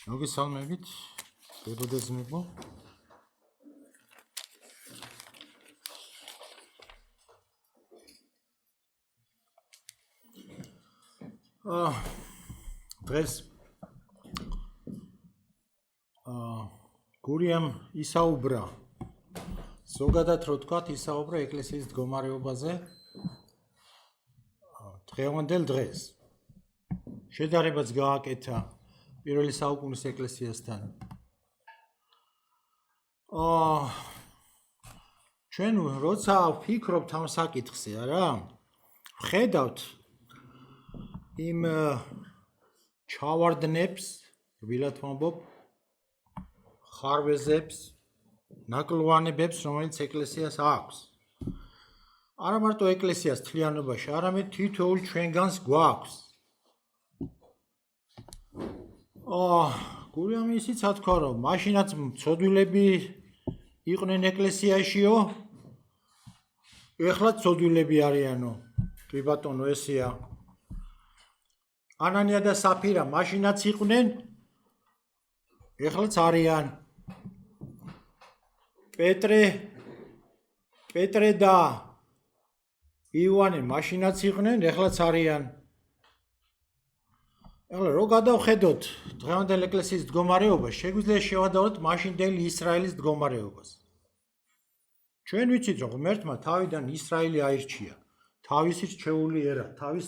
მოგესალმებით, გებოდეზმებო. დღეს გურიამ ისაუბრა, ზოგადად რო თქვათ, ისაუბრა ეკლესიის მდგომარეობაზე დღევანდელ დღეს. შედარებაც გააკეთა პირველი საუკუნის ეკლესიასთან. ჩვენ როცა ვფიქრობთ ამ საკითხზე, არა? ვხედავთ იმ ჩავარდნებს, რბილად ვამბობ, ხარვეზებს, ნაკლოვანებებს, რომელიც ეკლესიას აქვს. არა მარტო ეკლესიას თლიანობაში, არამედ თითოეულ ჩვენგანს გვაქვს. გურიამ ისიც ათქვა, რომ მაშინაც მცოდვილები იყვნენ ეკლესიაშიო, ეხლაც მცოდვილები არიანო. კი ბატონო, ესეა. ანანია და საფირა მაშინაც იყვნენ, ეხლაც არიან. პეტრე და ივანე მაშინაც იყვნენ, ეხლაც არიან. ეხლა რო გადავხედოთ დღევანდელ ეკლესიის მდგომარეობას, შეგვიძლია შევადაროთ მაშინდელი ისრაელის მდგომარეობას. ჩვენ ვიცით, რომ ღმერთმა თავიდან ისრაელი აირჩია, თავისი რჩეული ერად, თავის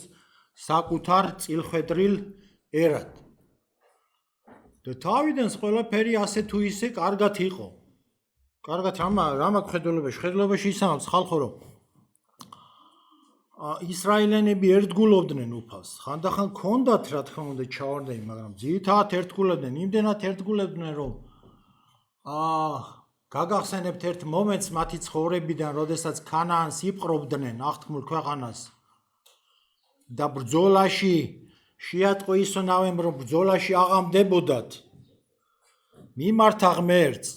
საკუთარ წილხვედრილ ერად. და თავიდან ყველაფერი ასე თუ ისე კარგად იყო. კარგად რა მაქვს ხედველობაში? ხედველობაში ისამაც ხალხო, რომ ისრაელიანები ერთგულობდნენ უფალს. ხანდახან ქონდათ, რა თქმა უნდა, ჩავარდნები, მაგრამ ძირითადად ერთგულებდნენ, იმდენად ერთგულებდნენ, რომ გაგახსენებთ ერთ მომენტს მათი ცხოვრებიდან, როდესაც ქანაანს იპყრობდნენ, აღთქმულ ქვეყანას. და ბრძოლაში შეატყო ისონავემ, რომ ბრძოლაში აღამდებოდათ. მიმართა ღმერთს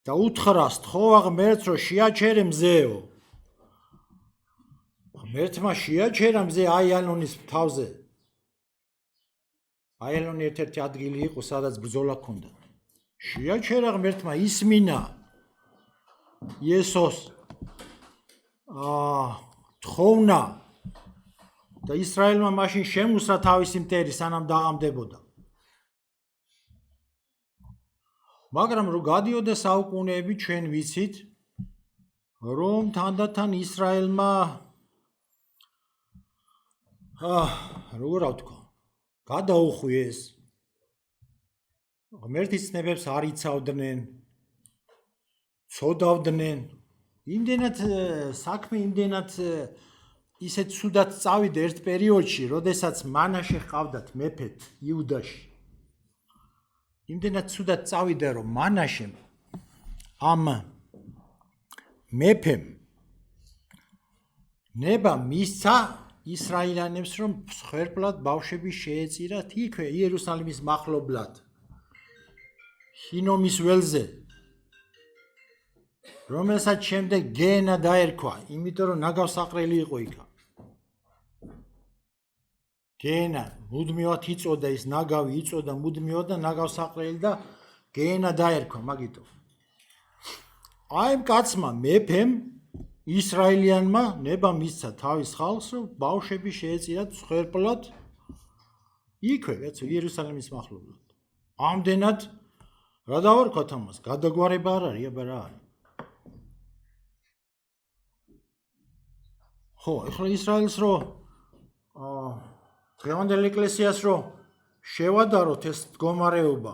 და უთხრა, სთხოვა ღმერთს, რომ შეაჩერე მზეო. ღმერთმა შეაჩერა მზე აიალონის თავზე. აიალონი ერთ-ერთი ადგილი იყო, სადაც ბრძოლა ჰქონდა. შეაჩერა ღმერთმა, ისმინა იესოს თხოვნა და ისრაელმა მაშინ შემუსრა თავისი მტერი, სანამ დააღამდებოდა. მაგრამ რო გადიოდა საუკუნეები, ჩვენ ვიცით, რომ თანდათან ისრაელმა როგორ ვთქვა, გადაუხვიეს. ღმერთის ცნებებს არ იცავდნენ, ცოდავდნენ. იმდენად საქმე, იმდენად ისეთ ცუდად წავიდა ერთ პერიოდში, როდესაც მანაშე ჰყავდათ მეფეთ იუდაში. იმდენად ცუდად წავიდა, რომ მანაშემ ამ მეფემ ნება მისცა ისრაელიანებს, რომ მსხვერპლად ბავშვები შეეწირათ იქვე იერუსალიმის მახლობლად, ჰინომის ველზე, რომელსაც შემდეგ გეენა დაერქვა, იმიტომ რომ ნაგავსაყრელი იყო იქა. გეენა მუდმივად იწოდა, ის ნაგავი იწოდა მუდმივად და ნაგავსაყრელი და გეენა დაერქვა, მაგითო. აი ამ კაცმა მეფემ ისრაელიანმა ნება მისცა თავის ხალხს, რომ ბავშვები შეეწირათ მსხვერპლად იქვე, იერუსალიმის მახლობლად. ამდენად რა დავარქვათ ამას? გადაგვარება არ არის, აბა რა არის? ხო, ეხლა ისრაელს რო დღევანდელ ეკლესიას რო შევადაროთ ეს მდგომარეობა,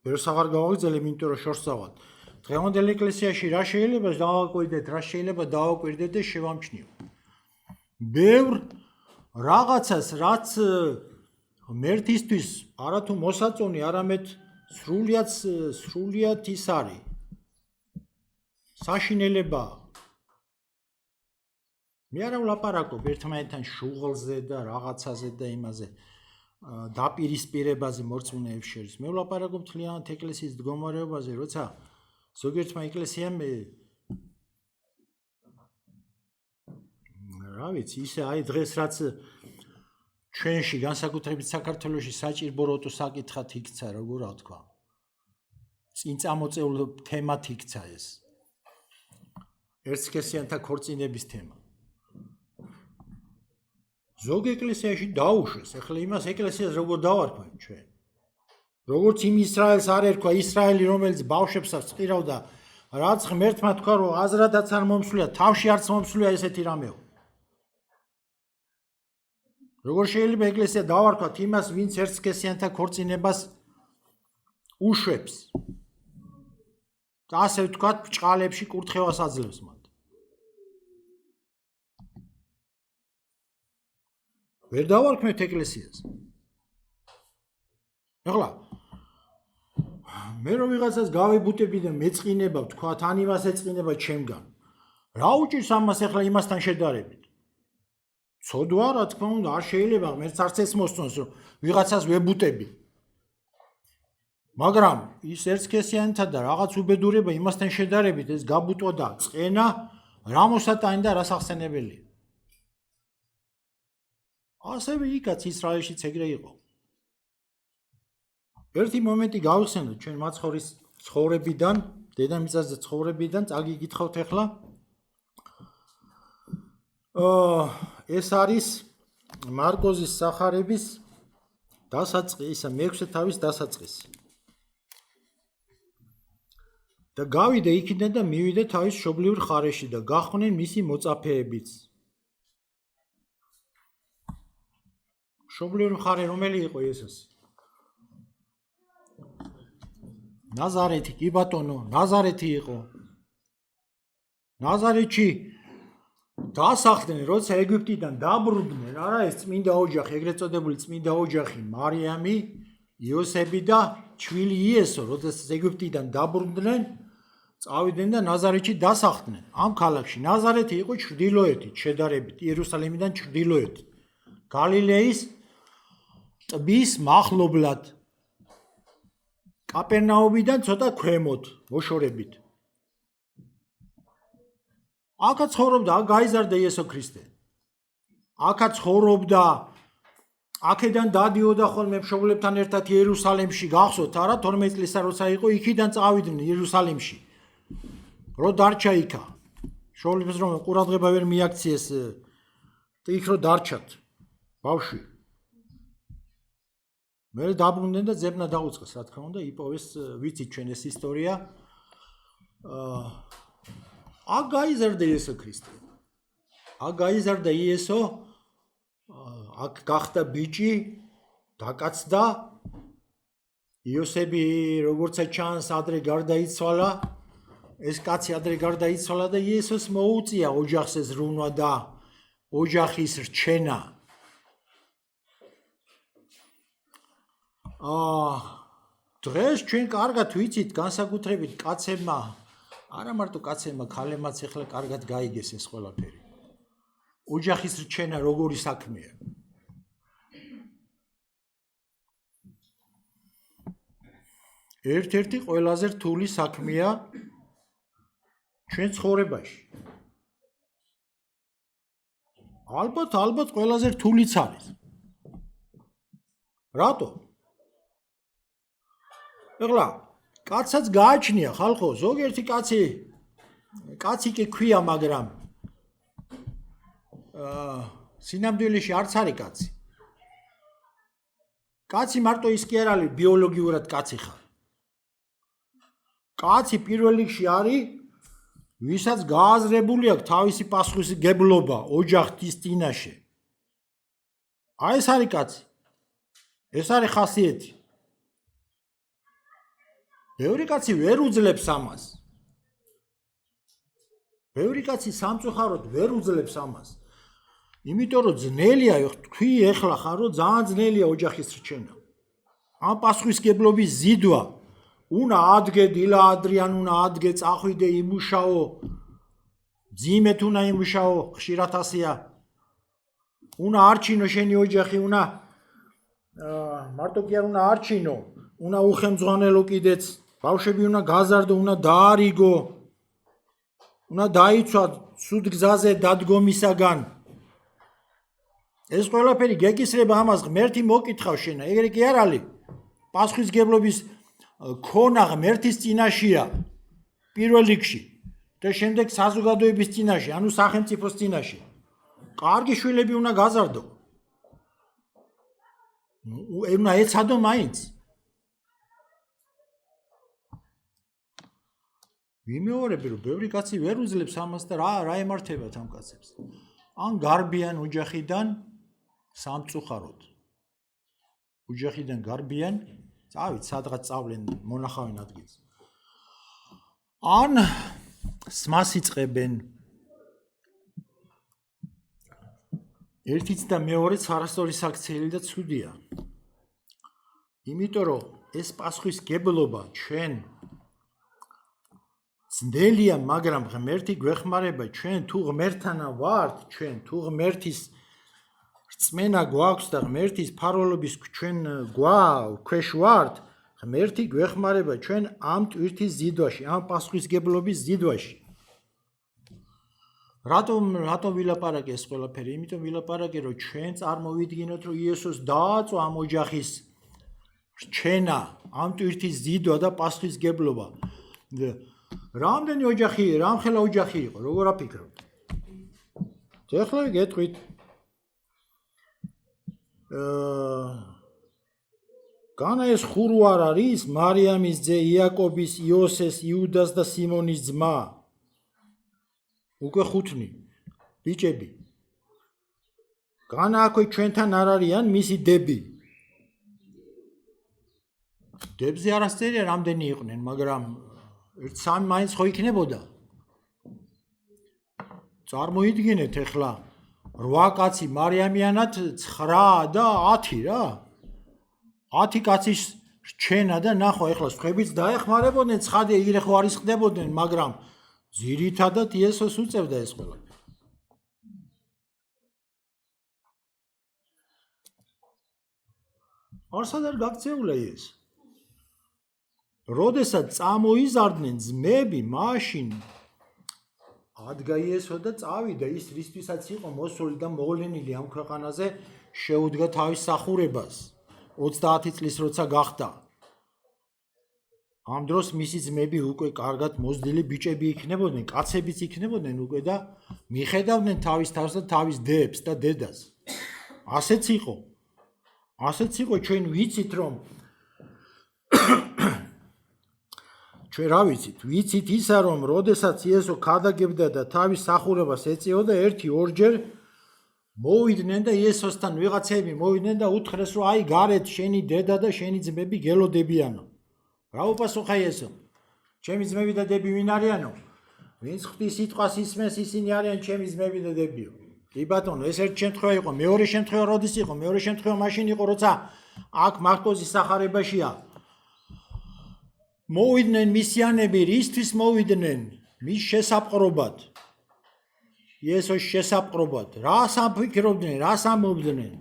ვერც აღარ გავაგრძელებ, იმიტომ რომ შორს წავალ. დღევანდელ ეკლესიაში რა შეიძლება დავაკვირდეთ, რა შეიძლება დავაკვირდეთ და შევამჩნიოთ. ბევრ რაღაცას, რაც ღმერთისთვის არათუ მოსაწონი, არამედ სრულიად ის არის. საშინელება. მე არ ვლაპარაკობ ერთმანეთთან შუღლზე და რაღაცაზე და იმაზე, დაპირისპირებაზე მორწმუნეებს შორის. მე ვლაპარაკობ თლიანად ეკლესიის მდგომარეობაზე, როცა ზოგიერთმა ეკლესიამ რა ვიცი, ისე აი დღეს რაც ჩვენში განსაკუთრებით საქართველოში საჭირბოროტო საკითხად იქცა, როგორ რა თქვა. წინ წამოწეულ თემად იქცა ეს. ერთსქესიანთა ქორწინების თემა. ზოგ ეკლესიაში დაუშვეს, ახლა იმას ეკლესიას როგორ დავარქვენ ჩვენ. როგორც იმ ისრაელს არ ერქვა ისრაელი, რომელიც ბავშვებს წირავდა, რაც ღმერთმა თქვა, რომ აზრადაც არ მომსვლია, თავში არც მომსვლია ესეთი რამეო. როგორ შეიძლება ეკლესია დავარქვათ იმას, ვინც ერთსქესიანთა ქორწინებას უშვებს. და ასე ვთქვათ, ბჭყალებში კურთხევას აძლევს მათ. ვერ დავარქმევთ ეკლესიას. ახლა მე რომ ვიღაცას გავებუტები და მეწყინება, ვთქვათ, ან იმას ეწყინება ჩემგან. რა უჭირს ამას ახლა იმასთან შედარებით? ცოდვა, რა თქმა უნდა, არ შეიძლება ღმერთს არც ეს მოსწონს, რომ ვიღაცას ვებუტები. მაგრამ ის ერთსქესიანთა და რაღაც უბედურება იმასთან შედარებით ეს გაბუტვა და წყენა რა მოსატანი და რა სახსენებელია. ასევე იქაც ისრაელშიც ეგრე იყო. ერთი მომენტი გავიხსენოთ ჩვენ მაცხოვრის ცხოვრებიდან, დედამიწაზე ცხოვრებიდან, წაგიგითხავთ ახლა. ეს არის მარკოზის სახარების დასაწყისი, მეექვსე თავის დასაწყისი. და გავიდა იქიდან და მივიდა თავის მშობლიურ ხარეში და გახვნენ მისი მოწაფეებიც. მშობლიური ხარე რომელი იყო იესოს? ნაზარეთი, კი ბატონო, ნაზარეთი იყო. ნაზარეთში დასახლდნენ, როცა ეგვიპტიდან დაბრუნდნენ, არა ეს წმინდა ოჯახი, ეგრეთ წოდებული წმინდა ოჯახი, მარიამი, იოსები და ჩვილი იესო, როდესაც ეგვიპტიდან დაბრუნდნენ, წავიდნენ და ნაზარეთში დასახლდნენ. ამ ქალაქში ნაზარეთი იყო ჩრდილოეთით, შედარებით იერუსალიმიდან ჩრდილოეთით. გალილეის ტბის მახლობლად. კაპერნაუმიდან ცოტა ქვემოთ, მოშორებით. აქაც ცხოვრობდა, აქ გაიზარდა იესო ქრისტე. აქაც ცხოვრობდა, აქედან დადიოდა ხოლმე მშობლებთან ერთად იერუსალიმში, გახსოვთ არა, 12 წლისა როცა იყო, იქიდან წავიდნენ იერუსალიმში. რო დარჩა იქა. მშობლებს რომ ყურადღება ვერ მიაქციეს, იქ რო დარჩათ. ბავშვი. მე დაბრუნდნენ და ძებნა დაუწყეს, რა თქმა უნდა, იპოვეს, ვიცით ჩვენ ეს ისტორია. აქ გაიზარდა იესო ქრისტე. აქ გაიზარდა იესო, აქ გახდა ბიჭი, დაკაცდა. იოსები, როგორც ჩანს, ადრე გარდაიცვალა. ეს კაცი ადრე გარდაიცვალა და იესოს მოუწია ოჯახს ზრუნვა და ოჯახის რჩენა. დღეს ჩვენ კარგად ვიცით, განსაკუთრებით კაცებმა, არა მარტო კაცებმა, ქალებმაც ახლა კარგად გაიგეს ეს ყველაფერი. ოჯახის რჩენა როგორი საქმეა. ერთ-ერთი ყველაზე რთული საქმეა ჩვენ ცხოვრებაში. ალბათ ყველაზე რთულიც არის. რატო? ეხლა კაცსაც გააჩნია ხალხო, ზოგიერთი კაცი კი ქვია, მაგრამ სინამდვილეში არც არის კაცი. კაცი მარტო ის კი არ არის ბიოლოგიურად კაცი ხარ. კაცი პირველ რიგში არის, ვისაც გააზრებული აქვს თავისი პასუხისმგებლობა ოჯახის წინაშე. აი ეს არის კაცი. ეს არის ხასიათი. ბევრი კაცი ვერ უძლებს ამას. ბევრი კაცი სამწუხაროდ ვერ უძლებს ამას. იმიტომ რომ ძნელია, თქვი ეხლა ხარ, რომ ძალიან ძნელია ოჯახის რჩენა. ამ პასუხისმგებლობის ზიდვა უნდა ადგე დილა ადრიან, უნდა ადგე წახვიდე იმუშაო. ძიმეთ უნდა იმუშაო, ხშირად ასეა. უნდა არჩინო შენი ოჯახი, უნდა მარტო კი არ უნდა არჩინო, უნდა უხელმძღვანელო კიდეც. ბავშვები უნდა გაზარდო, უნდა დაარიგო, უნდა დაიცვა სუდ გზაზე დადგომისაგან. ეს ყველაფერი გეკისრება ამას ღმერთი მოკითხავს შენ, ეგრე კი არ არის. პასუხისგებლობის ქონა ღმერთის წინაშია პირველ რიგში და შემდეგ საზოგადოების წინაშე, ანუ სახელმწიფოს წინაშე. კარგი შვილები უნდა გაზარდო. უნდა ეცადო მაინც. ვიმეორები რომ ბევრი კაცი ვერ უძლებს ამას და რა ემართებათ ამ კაცებს. ან გარბიან ოჯახიდან სამწუხაროდ. ოჯახიდან გარბიან, წავით სადღაც წავლენ მონახავენ ადგილს. ან სმას იწყებენ. ერთიც და მეორეც არასწორი საქციელი და ცუდია. იმიტომ რომ ეს პასუხისგებლობა ჩვენ ძნელია, მაგრამ ღმერთი გვეხმარება, ჩვენ თუ ღმერთთანა ვართ, ჩვენ თუ ღმერთის რწმენა გვაქვს და ღმერთის ფარველობის ჩვენ ქვეშ ვართ, ღმერთი გვეხმარება ჩვენ ამ ტვირთის ზიდვაში, ამ პასუხისგებლობის ზიდვაში. რატომ ვილაპარაკე ეს ყველაფერი? იმიტომ ვილაპარაკე, რომ ჩვენ წარმოვიდგინოთ, რომ იესოს დააწვა ამ ოჯახის რჩენა, ამ ტვირთის ზიდვა და პასუხისგებლობა. რამდენი ოჯახი, რამხელა ოჯახი იყო, როგორ აფიქროთ? ეხლა გეტყვით. განა ეს ხურო არ არის მარიამის ძე, იაკობის, იოსეს, იუდას და სიმონის ძმა? უკვე ხუთნი ბიჭები. განა აქვე ჩვენთან არ არიან მისი დები? დებზე არასწერია რამდენი იყვნენ, მაგრამ ერთ სამი მაინც ხო იქნებოდა. წარმოიდგინეთ ეხლა 8 კაცი მარიამიანად 9 და 10 რა. 10 კაცის რჩენა და ნახო ეხლა სხვებიც დაეხმარებოდნენ, ცხადია იგივე ხო არის ხდებოდნენ, მაგრამ ძირითადად იესოს უწევდა ეს ყველაფერი. არსად არ გაქცეულა ეს. როდესაც წამოიზარდნენ ძმები, მაშინ ადგა იესო და წავიდა ის რისთვისაც იყო მოსული და მოვლენილი ამ ქვეყანაზე, შეუდგა თავის სახურებას 30 წლის როცა გახდა. ამ დროს მისი ძმები უკვე კარგად მოსდილი ბიჭები იქნებოდნენ, კაცებიც იქნებოდნენ უკვე და მიხედავდნენ თავის თავს და თავის დებს და დედას. ასეც იყო. ასეც იყო, ჩვენ ვიცით რომ ჩვენ რა ვიცით ისა რომ როდესაც იესო ქადაგებდა და თავის სახურებას ეწეოდა, 1-2 მოვიდნენ და იესოსთან ვიღაცები მოვიდნენ და უთხრეს რომ აი გარეთ შენი დედა და შენი ძმები გელოდებიანო. რა უპასუხა იესო? ჩემი ძმები და დები ვინ არიანო? ვინც ღვთის სიტყვას ისმენს, ისინი არიან ჩემი ძმები და დებიო. კი ბატონო, ეს ერთ შემთხვევა იყო, მეორე შემთხვევა როდის იყო? მეორე შემთხვევა მაშინ იყო, როცა აქ მარტოზის სახარებაშია. მოვიდნენ მისიანები, რისთვის მოვიდნენ? მის შესაპყრობად. იესოს შესაპყრობად. რას ამფიქრობდნენ, რას ამობდნენ?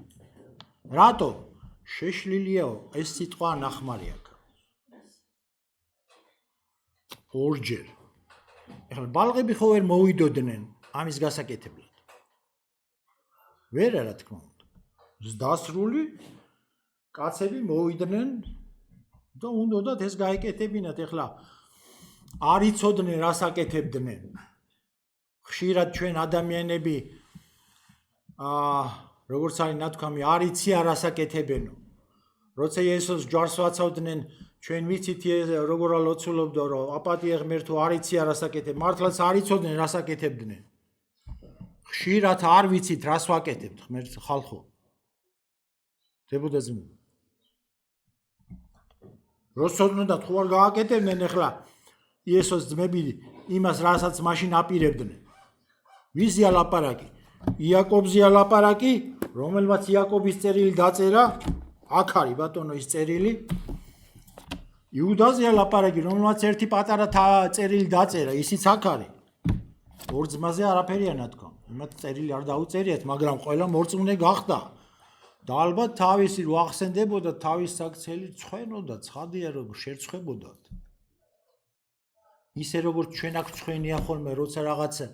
რატო? შეშლილიაო, ეს სიტყვა ნახმარი აქ. ორჯერ. ეხლა ბალღები ხო ვერ მოვიდოდნენ ამის გასაკეთებლად. ვერ რა თქმა უნდა. ზდასრული კაცები მოვიდნენ და უნდათ ეს გაეკეთებინათ. ეხლა არ იცოდნენ რას აკეთებდნენ. ხშირად ჩვენ ადამიანები როგორც არის ნათქვამი, არ იციან რას აკეთებენო. როცა იესოს ჯვარს ვაცავდნენ, ჩვენ ვიცით როგორ ლოცულობდა, რომ აპატია ღმერთო, არ იციან რას აკეთებ. მართლაც არ იცოდნენ რას აკეთებდნენ. ხშირად არ ვიცით რას ვაკეთებთ, ღმერთ ხალხო. დებოდა ძმები. როცოდნოდათ ხო არ გააკეთებდნენ ეხლა იესოს ძმები იმას, რასაც მაშინ აპირებდნენ. ვიზია ლაპარაკი? იაკობზია ლაპარაკი, რომელმაც იაკობის წერილი დაწერა, აქ არის ბატონო ის წერილი. იუდაზია ლაპარაკი, რომელმაც ერთი პატარა წერილი დაწერა, ისიც აქ არის. ორ ძმაზე არაფერია ნათქვამი. იმათ წერილი არ დაუწერიათ, მაგრამ ყველა მორწმუნე გახდა. და ალბათ თავისი რო ახსენდებოდა, თავის საქციელი ცხენოდა, ცხადია რომ შერცხებოდათ. ისე როგორც ჩვენ აქ ცხენია ხოლმე, როცა რაღაცა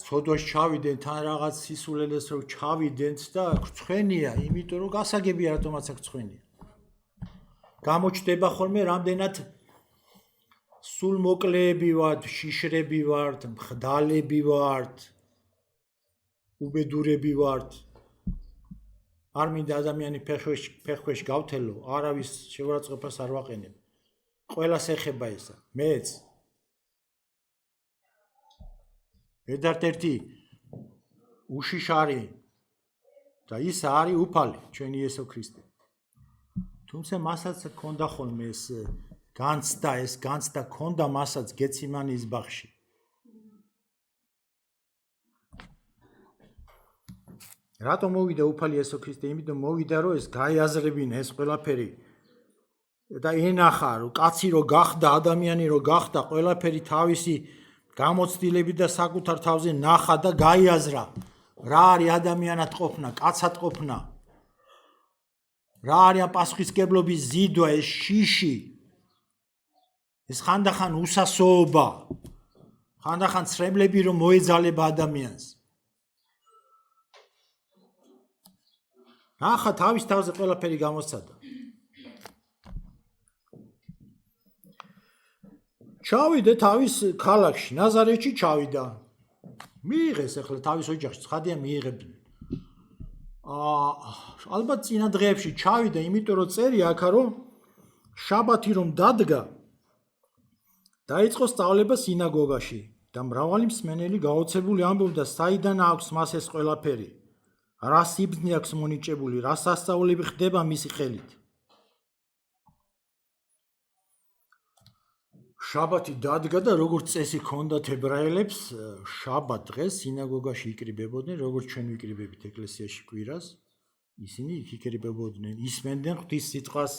ცოდვაში ჩავიდენ თან რაღაც სისულელეს რომ ჩავიდენთ და გრცხვენია, იმიტომ რომ გასაგებია რატომაც აქ გრცხვენია. გამოჩნდება ხოლმე რამდენად სულ მოკლეები ვართ, შიშრები ვართ, მხდალები ვართ, უბედურები ვართ. არ მინდა ადამიანი ფეხქვეშ გავთელო, არავის შეურაცხყოფას არ ვაყენებ. ყველას ეხება ესა, მეც. ერთ-ერთი უშიშარი და ის არის უფალი, ჩვენი იესო ქრისტე. თუმცა მასაც ჰქონდა ხოლმე ეს განცდა ჰქონდა მასაც გეციმანის ბაღში. რატომ მოვიდა უფალი იესო ქრისტე? იმიტომ მოვიდა რომ ეს გაიაზრებინა ეს ყველაფერი და ენახა რომ კაცი რო გახდა, ადამიანი რო გახდა, ყველაფერი თავისი გამოცდილებით და საკუთარ თავზე ნახა და გაიაზრა რა არის ადამიანად ყოფნა, კაცად ყოფნა, რა არის პასუხისმგებლობის ზიდვა, ეს შიში, ეს ხანდახან უსასოობა, ხანდახან ცრემლები რომ მოეძალება ადამიანს. ნახა თავის თავზე ყველაფერი გამოსცადა. ჩავიდა თავის ქალაქში, ნაზარეთში ჩავიდა. მიიღეს ახლა თავის ოჯახში, ცხადია მიიღებდნენ. ალბათ წინა დღეებში ჩავიდა, იმიტომ რომ წერია აქა რომ შაბათი რომ დადგა, დაიწყო სწავლება სინაგოგაში და მრავალი მსმენელი გაოცებული ამბობდა, საიდან აქვს მას ეს ყველაფერი, რა სიბრძნე აქვს მონიჭებული, რა სასწაულები ხდება მისი ხელით. შაბათი დადგა და როგორც წესი ჰქონდათ ებრაელებს, შაბათ დღეს სინაგოგაში იკრიბებოდნენ, როგორც ჩვენ ვიკრიბებით ეკლესიაში კვირას, ისინი იქ იკრიბებოდნენ, ისმენდნენ ღვთის სიტყვას,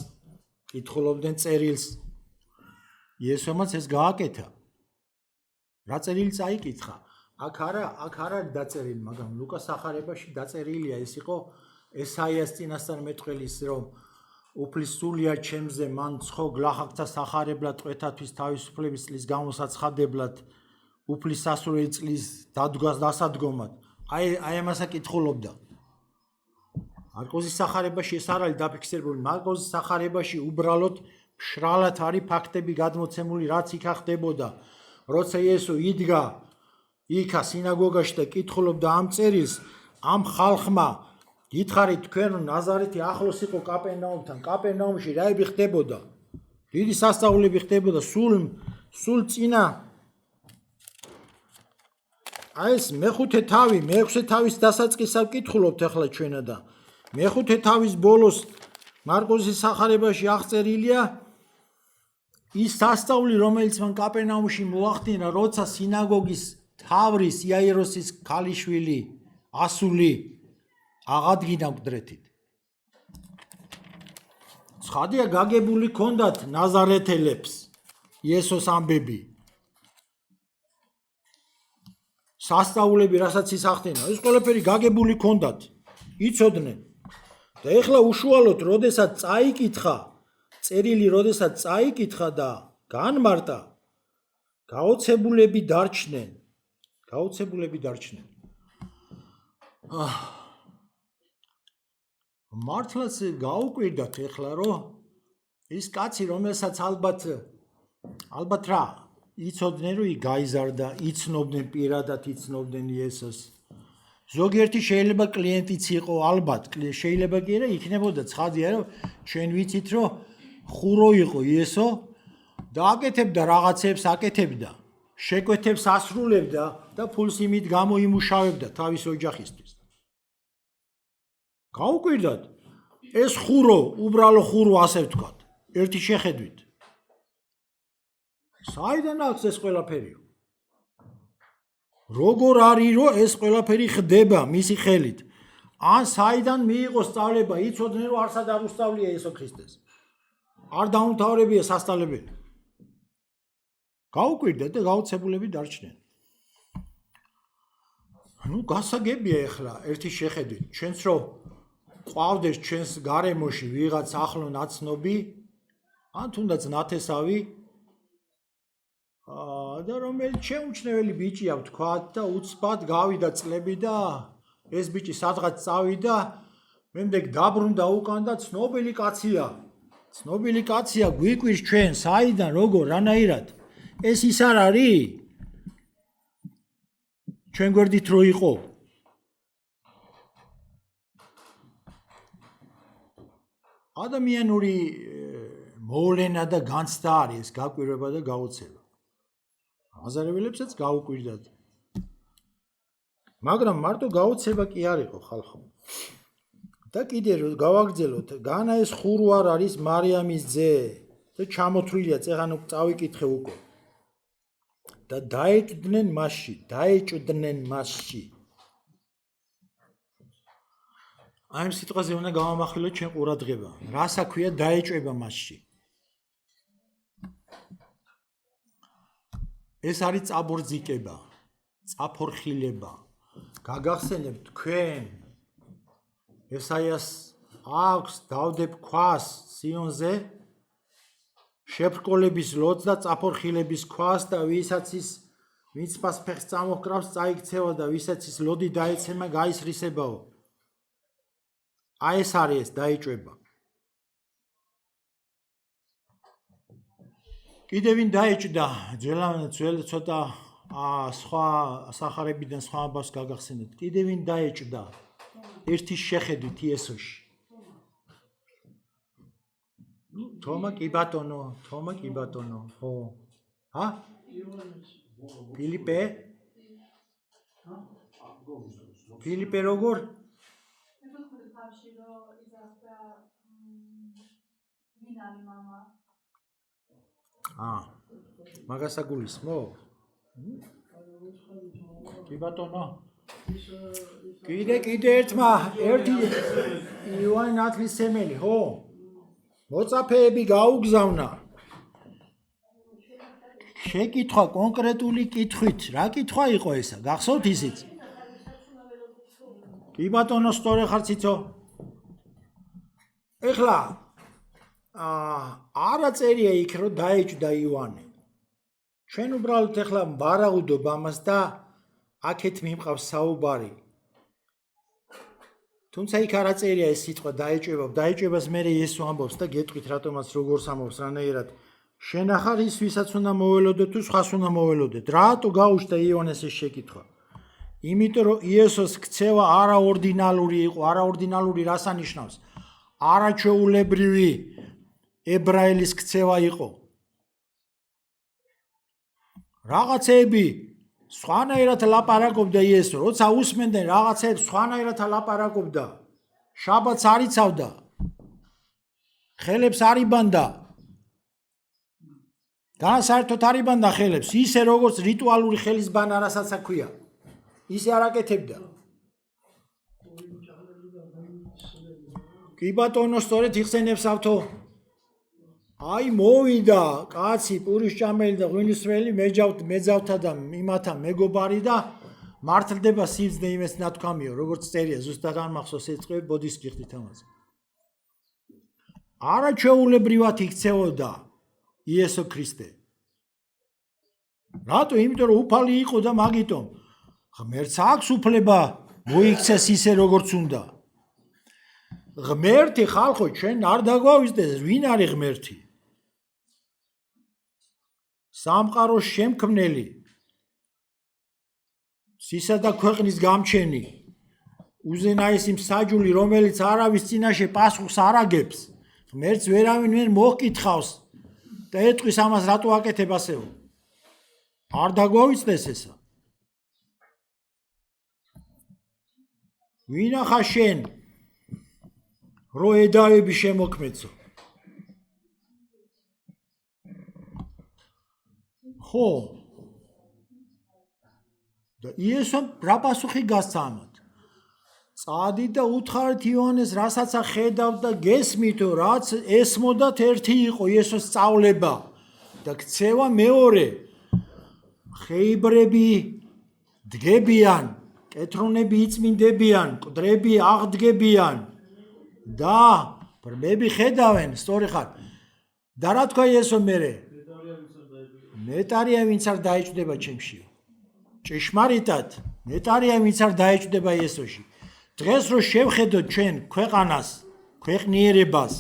კითხულობდნენ წერილს. იესომაც ეს გააკეთა. რა წერილი წაიკითხა? აქ არა დაწერილი, მაგრამ ლუკას სახარებაში დაწერილია, ეს იყო ესაიას წინასწარ მეტყველის რომ უფლის სულია ჩემზე, მან ცხო გლახაკთა სახარებლად, ტყვეთათვის თავისუფლების წლის გამოსაცხადებლად, უფლის სასურველი წლის დასადგომად. აი ამასა კითხულობდა. მარკოზის სახარებაში ეს არ არის დაფიქსირებული, მარკოზის სახარებაში უბრალოდ მშრალად არის ფაქტები გადმოცემული, რაც იქა ხდებოდა. როცა იესო იდგა იქა სინაგოგაში და კითხულობდა ამ წერილს, ამ ხალხმა გითხარით თქვენ რომ ნაზარეთი ახლოს იყო კაპერნაუმთან, კაპერნაუმში რაები ხდებოდა? დიდი სასწაულები ხდებოდა, სულ წინა აი ეს მეხუთე თავი, მეექვსე თავის დასაწყისად კითხულობთ ახლა ჩვენა და მეხუთე თავის ბოლოს მარკოზის სახარებაში აღწერილია ის სასწაული, რომელიც მან კაპერნაუმში მოახდინა, როცა სინაგოგის თავრის იაიროსის ქალიშვილი ასული აღადგინა მკვდრეთით. ცხადია გაგებული ჰქონდათ ნაზარეთელებს იესოს ამბები. სასწაულები, რასაც ის ახდენა, ეს ყველაფერი გაგებული ჰქონდათ, იცოდნენ. და ეხლა უშუალოდ, როდესაც წაიკითხა, წერილი როდესაც წაიკითხა და განმარტა, გაოცებულები დარჩნენ. მართლაც გაუკვირდათ ეხლა რომ ის კაცი რომელსაც ალბათ რა იცოდნენ რომ ის გაიზარდა, იცნობდნენ პირადად, იცნობდნენ იესოს. ზოგიერთი შეიძლება კლიენტიც იყო, ალბათ შეიძლება კი არა იქნებოდა, ცხადია რომ ჩვენ ვიცით რომ ხურო იყო იესო და აკეთებდა რაღაცებს, აკეთებდა, შეკვეთებს ასრულებდა და ფულს იმით გამოიმუშავებდა თავის ოჯახისთვის. გაუკვირდათ ეს ხურო, უბრალო ხურო ასე ვთქვათ, ერთი შეხედვით. საიდან აქვს ეს ყველაფერი? როგორ არის რომ ეს ყველაფერი ხდება მისი ხელით? ან საიდან მიიღო სწავლება, იცოდნენ რომ არსად არ უსწავლია იესო ქრისტეს. არ დაუმთავრებია სასწავლებელი. გაუკვირდათ და გაოცებულები დარჩნენ. გასაგებია ეხლა ერთი შეხედვით, ჩვენც რომ ყავდეს ჩვენს გარემოში ვიღაც ახლო ნაცნობი, ან თუნდაც ნათესავი, და რომელიც შეუმჩნეველი ბიჭია ვთქვათ და უცბად გავიდა წლები და ეს ბიჭი სადღაც წავიდა მემდეг დაბრუნდა უკან და ცნობილი კაცია გვიკვირს ჩვენ საიდან როგორ რანაირად ეს ის არ არის ჩვენ გვერდით რო იყო ადამიანური მოვლენა და განცდა არის ეს გაკვირვება და გაოცება აზარებელებსაც გაუკვირდათ მაგრამ მარტო გაოცება კი არ იყო ხალხო და კიდე რომ გავაგრძელოთ განა ეს ხურო არ არის მარიამის ძე და ჩამოთვლილია წეღან წავიკითხე უკვე და დაეჭვდნენ მასში აი ამ სიტყვაზე უნდა გავამახვილოთ ჩვენ ყურადღება რას აქვია დაეჭვება მასში ეს არის წაბორძიკება წაფორხილება გაგახსენებთ თქვენ ესაიას აქვს დავდებ ქვას სიონზე შებრკოლების ლოძს და წაფორხილების ქვას და ვისაც ის მიცფას ფეხს წამოჰკრავს წაიქცევა და ვისაც ის ლოდი დაეცემა გაისრისებაო აი ეს არის ეს დაეჭვება კიდე ვინ დაეჭდა ძველ ცოტა სხვა სახარებიდან სხვა ამბავს გაგახსენეთ კიდე ვინ დაეჭდა ერთის შეხედვით იესოში თომა კი ბატონო ხო ჰა ფილიპე როგორ მაგას აგულისმო კი ბატონო კიდე ერთი იოანე ნათლისმცემელი ხო მოწაფეები გაუგზავნა შეკითხვა კონკრეტული კითხვით რა კითხვა იყო ესა გახსოვთ ისიც კი ბატონო სწორი ხარ ციცო ეხლა არა წერია იქ რომ დაეჭდა იოანე ჩვენ უბრალოდ ეხლა ვარაუდობ ამას და აქეთ მიმყავს საუბარი თუმცა იქ არა წერია ეს სიტყვა დაეჭვებას მე იესო ამბობს და გეტყვით რატომაც როგორს ამბობს რანაირად შენ ახარ ის ვისაც უნდა მოველოდოთ თუ სხვას უნდა მოველოდეთ რატო გაუჩნდა იოანეს ეს შეკითხვა იმიტომ რომ იესოს ქცევა არაორდინალური იყო არაორდინალური რას ანიშნავს არაჩვეულებრივი ებრაელის ქცევა იყო რაღაცეები სხვანაირად ლაპარაკობდა იესო როცა უსმენდნენ რაღაცეებს სხვანაირად ლაპარაკობდა შაბათს არ იცავდა ხელებს არ იბანდა განსაერთოდ არ იბანდა ხელებს ისე როგორც რიტუალური ხელის ბანა რასაც აქვია ისე არ აკეთებდა კი ბატონო სწორედ იხსენებს ავთო აი მოვიდა კაცი პურისჭამელი და ღვინისმელი მეძავთა და იმათა მეგობარი და მართლდება სიბრძნე იმეს ნათქვამიო როგორც წერია ზუსტად არ მახსოვს ეს წვე ბოდის გიხდით ამაზე არაჩვეულებრივად იქცეოდა იესო ქრისტე რატო იმიტომ რომ უფალი იყო და მაგიტომ ღმერთს აქვს უფლება მოიქცეს ისე როგორც უნდა ღმერთი ხალხო ჩვენ არ დაგვავიწყდეს ვინ არის ღმერთი სამყაროს შემქმნელი სისა და ქვეყნის გამჩენი უზენაესი მსაჯული რომელიც არავის წინაშე პასუხს არ აგებს ღმერთს ვერავინ ვერ მოჰკითხავს და ეტყვის ამას რატო აკეთებ ასეო არ დაგვავიწყდეს ესა ვინახა შენ რო ედავები შემოქმეცო ხო და იესომ რა პასუხი გასცა ამათ წადი და უთხარით იოანეს რასაც ხედავთ და გესმით რაც ესმოდათ ერთი იყო იესოს სწავლება და ქცევა მეორე ხეიბრები დგებიან კეთრონები იწმინდებიან მკვდრები აღდგებიან და ბრმები ხედავენ სწორი ხარ და რა თქვა იესო მერე ნეტარია ვინც არ დაეჭვდება ჩემში. ჭეშმარიტად, ნეტარია ვინც არ დაეჭვდება იესოში. დღეს რო შევხედოთ ჩვენ ქვეყანას, ქვეყნიერებას,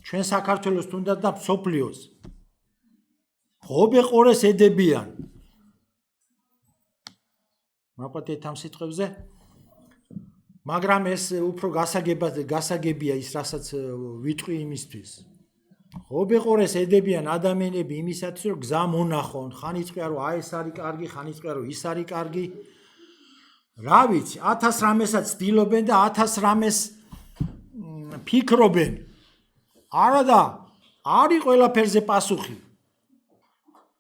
ჩვენ საქართველოს თუნდაც და მსოფლიოს. ღობე ყორეს ედებიან. მაპატეთ ამ სიტყვებზე? მაგრამ ეს უფრო გასაგებია ის, რასაც ვიტყვი იმისთვის. ღობე ყორეს ედებიან ადამიანები იმისათვის, რომ გზა მონახონ, ხან იწყია რომ აი ეს არის კარგი, ხან იწყია რომ ის არის კარგი. რა ვიცი, 1000 რამესაც ცდილობენ და 1000 რამეს ფიქრობენ. არა და არის ყველაფერზე პასუხი.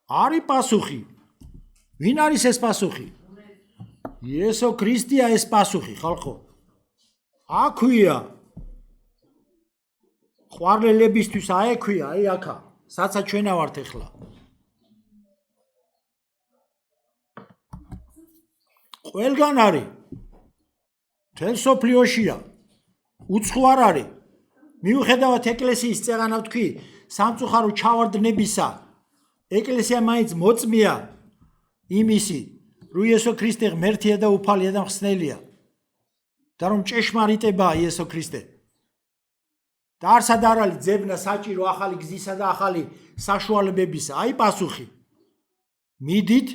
არის პასუხი. ვინ არის ეს პასუხი? იესო ქრისტეა ეს პასუხი, ხალხო. აქვია. ყვარლელებისთვის აექვია, აი აქა. საცა ჩვენა ვართ ახლა. ყველგან არის. მთელ სოფლიოშია. უცხო არ არის. მიუხედავად ეკლესიის წეღანა ვთქვი, სამწუხარო ჩავარდნებისა, ეკლესია მაინც მოწმია იმისი, რომ იესო ქრისტე ღმერთია და უფალია და მხსნელია. და რომ ჭეშმარიტებაა იესო ქრისტე. და არსად არ არის ძებნა საჭირო ახალი გზისა და ახალი საშუალებებისა. აი პასუხი. მიდით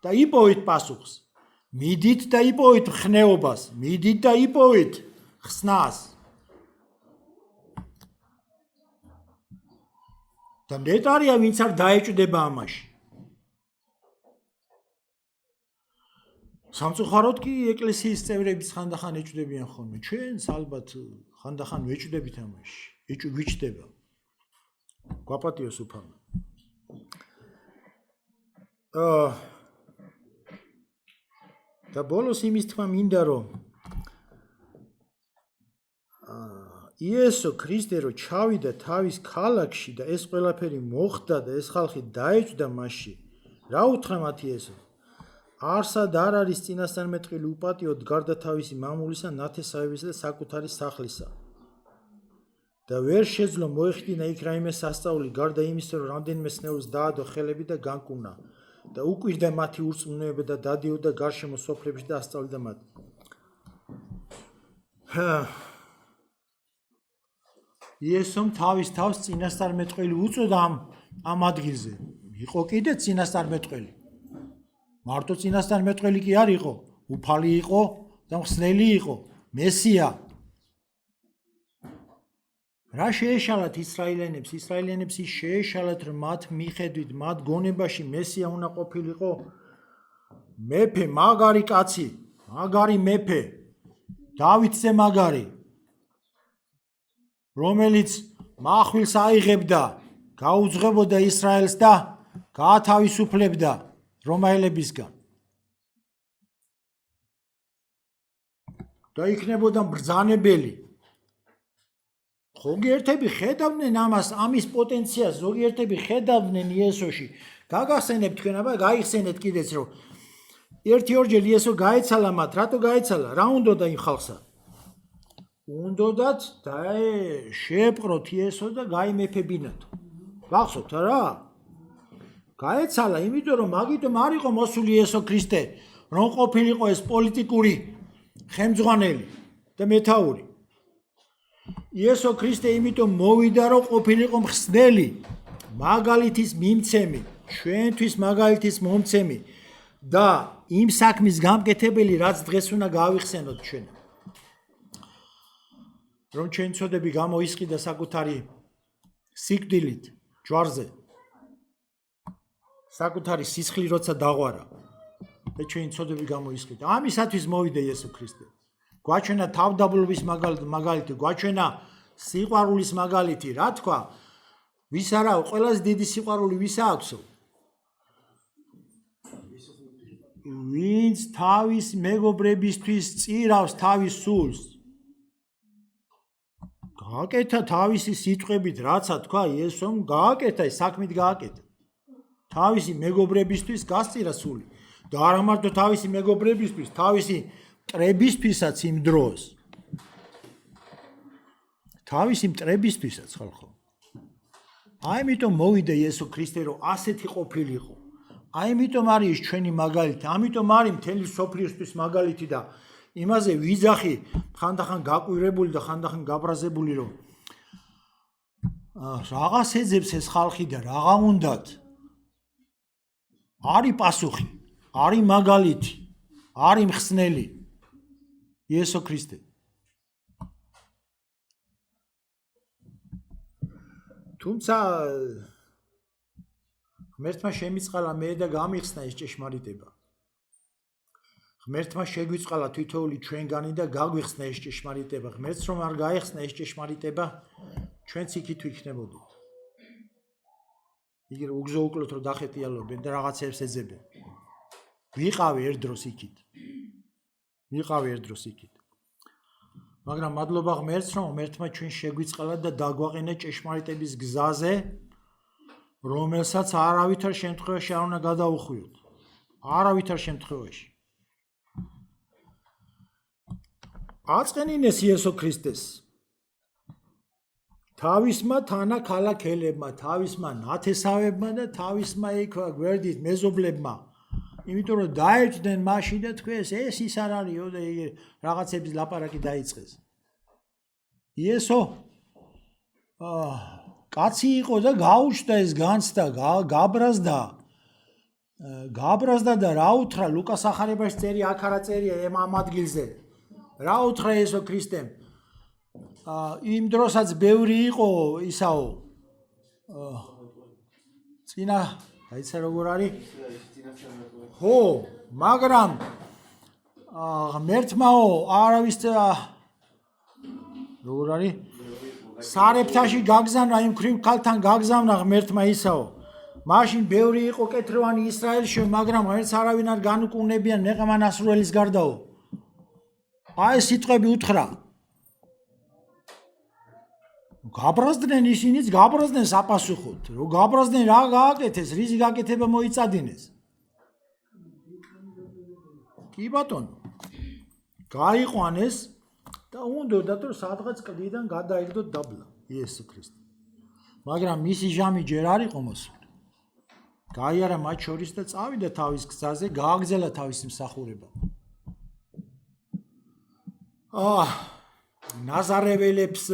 და იპოვით პასუხს. მიდით და იპოვით ხნეობას. მიდით და იპოვით ხსნას. და ნეტარია ვინც არ დაეჭვდება ამაში. სამწუხაროდ კი ეკლესიის წევრებიც ხანდახან ეჭვდებიან ხოლმე. ჩვენს ალბათ ხანდახან ვეჭვდებით ამაში. ვიჭდება. გვაპატიოს უფალმა. და ბოლოს იმის თქმა მინდა რომ იესო ქრისტე რო ჩავიდა თავის ქალაქში და ეს ყველაფერი მოხდა და ეს ხალხი დაეჭვდა მასში. რა უთხრა მათ იესო? არსად არ არის წინასწარმეტყვილი უპატიოდ გარდა თავისი მამულისა, ნათესავებისა და საკუთარი სახლისა. და ვერ შეძლო მოეხდინა იქ რაიმე სასწაული გარდა იმისა, რომ რამდენიმე სნეულს დაადო ხელები და განკურნა და უკვირდა მათი ურწმუნოება და დადიოდა გარშემო სოფლებში და ასწავლიდა მათ. იესომ თავის თავს წინასწარმეტყველი უწოდა ამ ადგილზე. იყო კიდე წინასწარმეტყველი. მარტო წინასწარმეტყველი კი არ იყო, უფალი იყო და მხსნელი იყო, მესია. რა შეეშალათ ისრაელიანებს? ისრაელიანებს ის შეეშალათ, რომ მათ მიხედვით, მათ გონებაში მესია უნდა ყოფილიყო მეფე, მაგარი კაცი, მაგარი მეფე, დავითზე მაგარი, რომელიც მახვილს აიღებდა, გაუძღვებოდა ისრაელს და გაათავისუფლებდა რომაელებისგან. და იქნებოდა ბრძანებელი. ზოგიერთები ხედავდნენ ამას, ამის პოტენციალს, ზოგიერთები ხედავდნენ იესოში. გაგახსენებთ თქვენ, აბა გაიხსენეთ კიდეც, რომ ერთი-ორჯერ იესო გაეცალა მათ, რატო გაეცალა? რა უნდოდა იმ ხალხსა? უნდოდათ და შეეპყროთ იესო და გაიმეფებინათ. გახსოვთ რა? გაეცალა, იმიტომ რომ მაგიტომ არ იყო მოსული იესო ქრისტე, რომ ყოფილიყო ეს პოლიტიკური ხელმძღვანელი და მეთაური. იესო ქრისტე იმიტომ მოვიდა, რომ ყოფილიყო მხსნელი, მაგალითის მიმცემი, ჩვენთვის მაგალითის მომცემი და იმ საქმის გამკეთებელი, რაც დღეს უნდა გავიხსენოთ ჩვენ. რომ ჩვენ ცოდები გამოისყიდა საკუთარი სიკვდილით ჯვარზე. საკუთარი სისხლი როცა დაღვარა და ჩვენ ცოდები გამოისყიდა. ამისათვის მოვიდა იესო ქრისტე. გვაჩვენა თავდაბლობის მაგალითი, გვაჩვენა სიყვარულის მაგალითი, რა თქვა? ვის არა, ყველაზე დიდი სიყვარული ვის აქვსო? ვინც თავის მეგობრებისთვის წირავს თავის სულს. გააკეთა თავისი სიტყვებით, რაცა თქვა იესომ, გააკეთა, საქმით გააკეთა. თავისი მეგობრებისთვის გასწირა სული. და არა მარტო თავისი მეგობრებისთვის, თავისი მტრებისთვისაც იმ დროს. თავისი მტრებისთვისაც ხალხო. ამიტომ მოვიდა იესო ქრისტე, რომ ასეთი ყოფილიყო. ამიტომ არის ჩვენი მაგალითი, ამიტომ არის მთელი სოფლიოსთვის მაგალითი და იმაზე ვიძახი ხანდახან გაკვირებული და ხანდახან გაბრაზებული, რომ რაღაც ეძებს ეს ხალხი და რაღა უნდათ. არის პასუხი, არის მაგალითი, არის მხსნელი იესო ქრისტე. თუმცა ღმერთმა შემიწყალა მე და გამიხსნა ეს ჭეშმარიტება. ღმერთმა შეგვიწყალა თითოეული ჩვენგანი და გაგვიხსნა ეს ჭეშმარიტება. ღმერთს რომ არ გაეხსნა ეს ჭეშმარიტება, ჩვენც იქით ვიქნებოდით. იგივე უგზოუკლოთ რომ დახეტიალობენ და რაღაცებს ეძებენ. ვიყავი ერთ დროს იქით. მაგრამ მადლობა ღმერთს, რომ ღმერთმა ჩვენ შეგვიწყალა და დაგვაყენა ჭეშმარიტების გზაზე, რომელსაც არავითარ შემთხვევაში არ უნდა გადაუხვიოთ. არავითარ შემთხვევაში. აწყენინეს იესო ქრისტეს თავისმა თანაქალაქელებმა, თავისმა ნათესავებმა და თავისმა იქ გვერდით მეზობლებმა. იმიტომ რომ დაერჩდნენ მაშინ და თქვეს ეს ის არ არისო და რაღაცების ლაპარაკი დაიწყეს. იესო კაცი იყო და გაუჩნდა ეს განცდა, გაბრაზდა და რა უთხრა ლუკას ახარებაში წერია, აქ არა წერია ამ ადგილზე. რა უთხრა იესო ქრისტემ? იმ დროსაც ბევრი იყო ისაო. წინა დაიცა როგორ არის? ხო, მაგრამ ღმერთმაო არავის როგორ არის? სარეფთაში გაგზავნა, იმ ქრივ ქალთან გაგზავნა ღმერთმა ისაო. მაშინ ბევრი იყო კეთროვანი ისრაელში, მაგრამ ღმერთს არავინ არ განუკუნებიან ნეყმანასრულის გარდაო. აი ეს სიტყვები უთხრა. გაბრაზდნენ ისინიც, გაბრაზდნენ საპასუხოდ. რომ გაბრაზდნენ რა გააკეთეს, რისი გაკეთება მოიწადინეს. კი ბატონო. გაიყვანეს და უნდათ რომ სადღაც კლდიდან გადაიგდოთ დაბლა იესო ქრისტე. მაგრამ მისი ჟამი ჯერ არ იყო მოსული. გაიარა მათ შორის და წავიდა თავის გზაზე, გააგზავნა თავისი მსახურება. ნაზარეველებს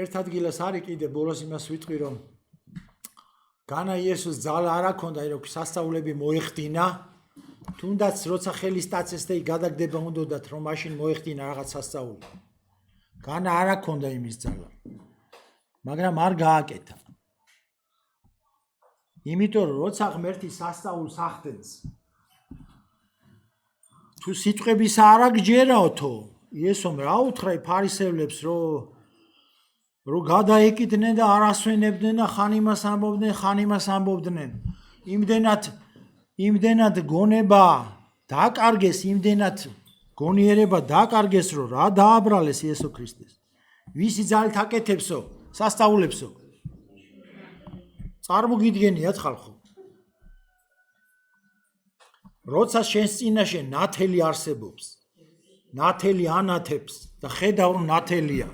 ერთ ადგილას არის კიდე ბოლოს იმას ვიტყვი, რომ განა იესოს ძალა არ აქონდა, რომ სასწაულები მოეხდინა, თუნდაც როცა ხელი სტაცეს და გადაგდება უნდათ, რომ მაშინ მოეხდინა რაღაც სასწაული. განა არ აქონდა იმის ძალა. მაგრამ არ გააკეთა. იმიტომ რომ როცა ღმერთი სასწაულს ახდენს, თუ სიტყვებისა არ აგჯერაოთო, იესომ რა უთხრა ფარისევლებს, რომ გადაეკიდნენ და არ ასვენებდნენ და ხან იმას ამბობდნენ. იმდენად გონება დაკარგეს, იმდენად გონიერება დაკარგეს, რომ რა დააბრალეს იესო ქრისტეს. ვისი ძალით აკეთებსო, სასწაულებსო. წარმოგიდგენიათ ხალხო. როცა შენს წინაშე ნათელი არსებობს, ნათელი ანათებს და ხედავ რომ ნათელია.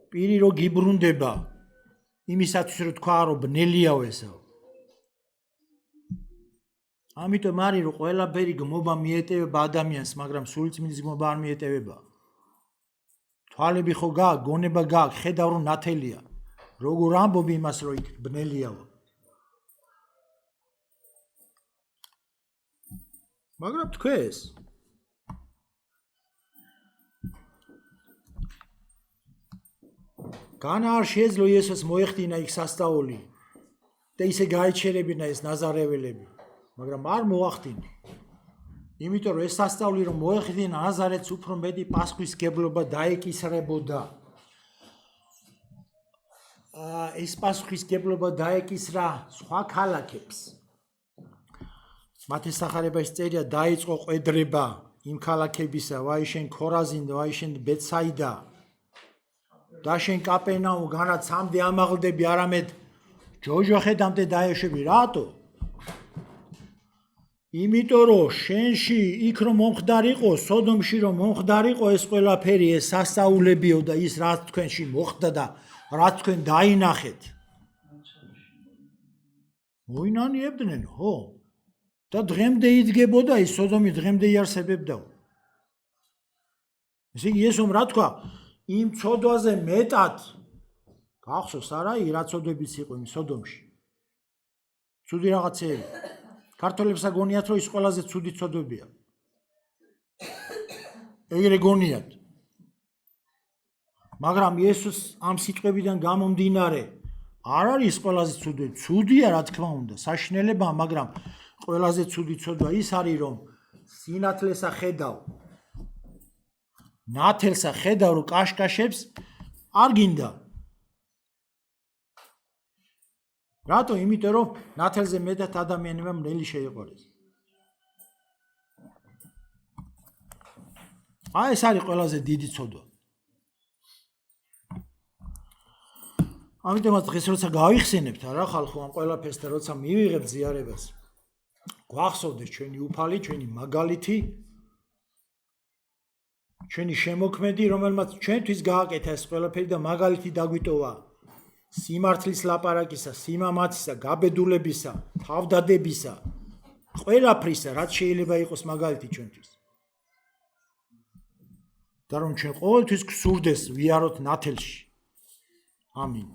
პირი რო გიბრუნდება, იმისათვის რომ თქვა რომ ბნელიაო ესაო. ამიტომ არის რომ ყველაფერი გმობა მიეტევება ადამიანს, მაგრამ სულიწმინდის გმობა არ მიეტევება. თვალები ხო გააქვს, გონება გააქვს, ხედავ რომ ნათელია. როგორ ამბობ იმას რომ იქ ბნელიაო. მაგრამ თქვენს განა არ შეეძლო იესოს მოეხდინა იქ სასწაული და ისე გაეჩერებინა ეს ნაზარეველები, მაგრამ არ მოახდინა. იმიტომ რომ ეს სასწაული რომ მოეხდინა ნაზარეთს უფრო მეტი პასუხისგებლობა დაეკისრებოდა. ეს პასუხისგებლობა დაეკისრა სხვა ქალაქებს. მათეს სახარებაში წერია დაიწყო ყვედრება იმ ქალაქებისა, ვაიშენ ქორაზინ და ვაიშენ ბეცაიდა. და შენ კაპერნაუმ განაც ამდე ამაღლდები, არამედ ჯოჯოხედამდე დაეშვები. რატო? იმიტომ რომ შენში იქ რომ მომხდარიყო, სოდომში რომ მომხდარიყო ეს ყველაფერი, ეს სასწაულებიო და ის რაც თქვენში მოხდა და რაც თქვენ დაინახეთ. მოინანიებდნენ, ხო? და დღემდე იდგებოდა ის სოდომი დღემდე იარსებებდაო. ესე იგი ეს რომ რა თქვა, იმ ცოდვაზე მეტად გახსოვს არა, რა ცოდვებიც იყო იმ სოდომში. ცუდი რაღაცეები. ქართველებს აგონიათ, რომ ის ყველაზე ცუდი ცოდვებია. ეგრე გონიათ. მაგრამ იესოს ამ სიტყვებიდან გამომდინარე არ არის ყველაზე ცუდი. ცუდია რა თქმა უნდა, საშინელებაა, მაგრამ ყველაზე ცუდი ცოდვა ის არის, რომ სინათლესა ხედავ. ნათელსა ხედავ, რომ კაშკაშებს არ გინდა. რატო? იმიტომ რომ ნათელზე მეტად ადამიანებმა მნელი შეიყარეს. აი ეს არის ყველაზე დიდი ცოდვა. ამიტომაც დღეს როცა გავიხსენებთ რა ხალხო ამ ყველაფერს და როცა მივიღებთ ზიარებას, გვახსოვდეს ჩვენი უფალი, ჩვენი მაგალითი, ჩვენი შემოქმედი, რომელმაც ჩვენთვის გააკეთა ეს ყველაფერი და მაგალითი დაგვიტოვა სიმართლის ლაპარაკისა, სიმამაცისა, გაბედულებისა, თავდადებისა, ყველაფრისა, რაც შეიძლება იყოს მაგალითი ჩვენთვის. და რომ ჩვენ ყოველთვის გვსურდეს ვიაროთ ნათელში. ამინ.